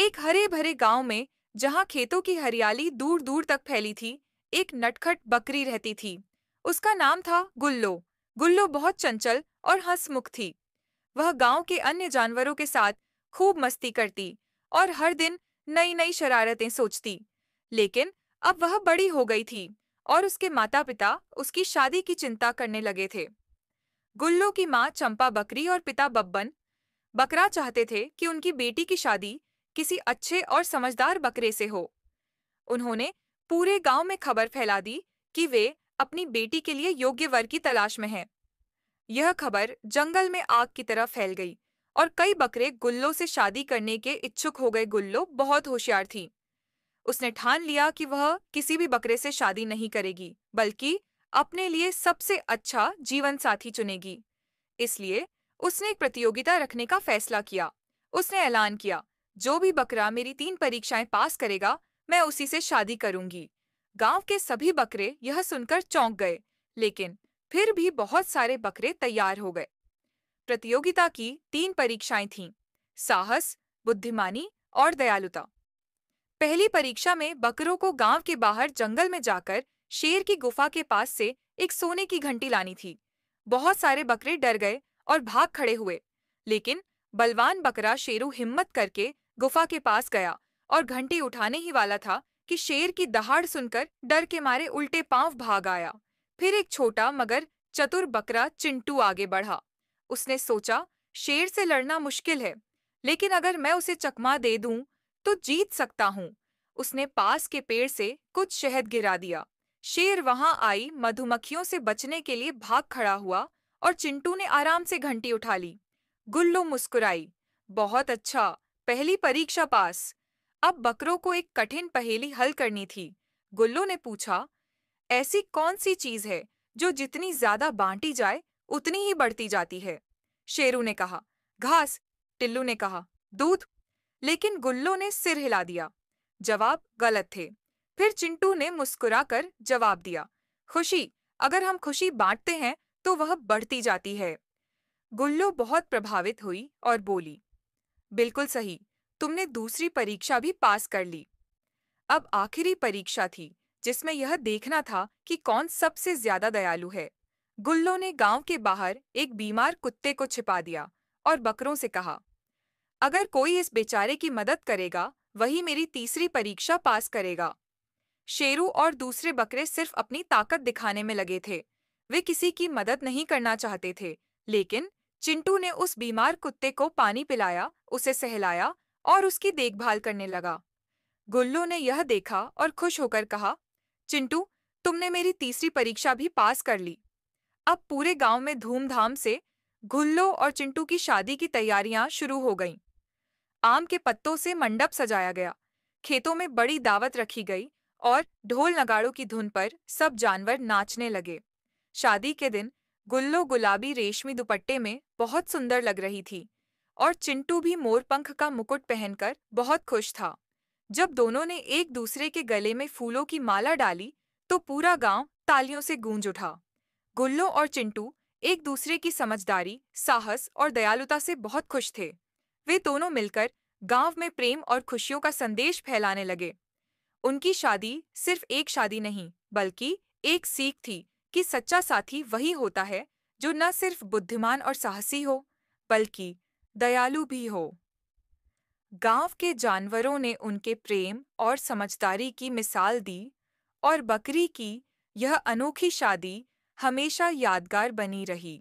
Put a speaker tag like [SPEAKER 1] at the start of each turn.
[SPEAKER 1] एक हरे भरे गांव में, जहां खेतों की हरियाली दूर दूर तक फैली थी, एक नटखट बकरी रहती थी। उसका नाम था गुल्लो। गुल्लो बहुत चंचल और हंसमुख थी। वह गांव के अन्य जानवरों के साथ खूब मस्ती करती और हर दिन नई नई शरारतें सोचती। लेकिन अब वह बड़ी हो गई थी और उसके माता पिता उसकी शादी की चिंता करने लगे थे। गुल्लो की माँ चंपा बकरी और पिता बब्बन बकरा चाहते थे कि उनकी बेटी की शादी किसी अच्छे और समझदार बकरे से हो। उन्होंने पूरे गांव में खबर फैला दी कि वे अपनी बेटी के लिए योग्य वर की तलाश में हैं। यह खबर जंगल में आग की तरह फैल गई और कई बकरे गुल्लो से शादी करने के इच्छुक हो गए। गुल्लो बहुत होशियार थी। उसने ठान लिया कि वह किसी भी बकरे से शादी नहीं करेगी, बल्कि अपने लिए सबसे अच्छा जीवन साथी चुनेगी। इसलिए उसने एक प्रतियोगिता रखने का फैसला किया। उसने ऐलान किया, जो भी बकरा मेरी 3 परीक्षाएं पास करेगा, मैं उसी से शादी करूंगी। गांव के सभी बकरे यह सुनकर चौंक गए, लेकिन फिर भी बहुत सारे बकरे तैयार हो गए। प्रतियोगिता की 3 परीक्षाएं थीं: साहस, बुद्धिमानी और दयालुता। पहली परीक्षा में बकरों को गांव के बाहर जंगल में जाकर शेर की गुफा के पास से एक सोने की घंटी लानी थी। बहुत सारे बकरे डर गए और भाग खड़े हुए, लेकिन बलवान बकरा शेरू हिम्मत करके गुफा के पास गया और घंटी उठाने ही वाला था कि शेर की दहाड़ सुनकर डर के मारे उल्टे पांव भाग आया। फिर एक छोटा मगर चतुर बकरा चिंटू आगे बढ़ा। उसने सोचा, शेर से लड़ना मुश्किल है, लेकिन अगर मैं उसे चकमा दे दूं तो जीत सकता हूँ। उसने पास के पेड़ से कुछ शहद गिरा दिया। शेर वहां आई मधुमक्खियों से बचने के लिए भाग खड़ा हुआ और चिंटू ने आराम से घंटी उठा ली। गुल्लो मुस्कुराई। बहुत अच्छा, पहली परीक्षा पास। अब बकरों को एक कठिन पहेली हल करनी थी। गुल्लो ने पूछा, ऐसी कौन सी चीज है जो जितनी ज्यादा बांटी जाए उतनी ही बढ़ती जाती है? शेरू ने कहा, घास। टिल्लू ने कहा, दूध। लेकिन गुल्लो ने सिर हिला दिया। जवाब गलत थे। फिर चिंटू ने मुस्कुराकर जवाब दिया, खुशी। अगर हम खुशी बांटते हैं तो वह बढ़ती जाती है। गुल्लो बहुत प्रभावित हुई और बोली, बिल्कुल सही, तुमने दूसरी परीक्षा भी पास कर ली। अब आखिरी परीक्षा थी, जिसमें यह देखना था कि कौन सबसे ज्यादा दयालु है। गुल्लो ने गांव के बाहर एक बीमार कुत्ते को छिपा दिया और बकरों से कहा, अगर कोई इस बेचारे की मदद करेगा, वही मेरी तीसरी परीक्षा पास करेगा। शेरू और दूसरे बकरे सिर्फ अपनी ताकत दिखाने में लगे थे। वे किसी की मदद नहीं करना चाहते थे, लेकिन चिंटू ने उस बीमार कुत्ते को पानी पिलाया, उसे सहलाया और उसकी देखभाल करने लगा। गुल्लू ने यह देखा और खुश होकर कहा, चिंटू, तुमने मेरी तीसरी परीक्षा भी पास कर ली। अब पूरे गांव में धूमधाम से गुल्लो और चिंटू की शादी की तैयारियां शुरू हो गईं। आम के पत्तों से मंडप सजाया गया, खेतों में बड़ी दावत रखी गई और ढोल नगाड़ों की धुन पर सब जानवर नाचने लगे। शादी के दिन गुल्लो गुलाबी रेशमी दुपट्टे में बहुत सुंदर लग रही थी और चिंटू भी मोरपंख का मुकुट पहनकर बहुत खुश था। जब दोनों ने एक दूसरे के गले में फूलों की माला डाली तो पूरा गांव तालियों से गूंज उठा। गुल्लो और चिंटू एक दूसरे की समझदारी, साहस और दयालुता से बहुत खुश थे। वे दोनों मिलकर गांव में प्रेम और खुशियों का संदेश फैलाने लगे। उनकी शादी सिर्फ एक शादी नहीं, बल्कि एक सीख थी कि सच्चा साथी वही होता है जो न सिर्फ बुद्धिमान और साहसी हो, बल्कि दयालु भी हो। गांव के जानवरों ने उनके प्रेम और समझदारी की मिसाल दी और बकरी की यह अनोखी शादी हमेशा यादगार बनी रही।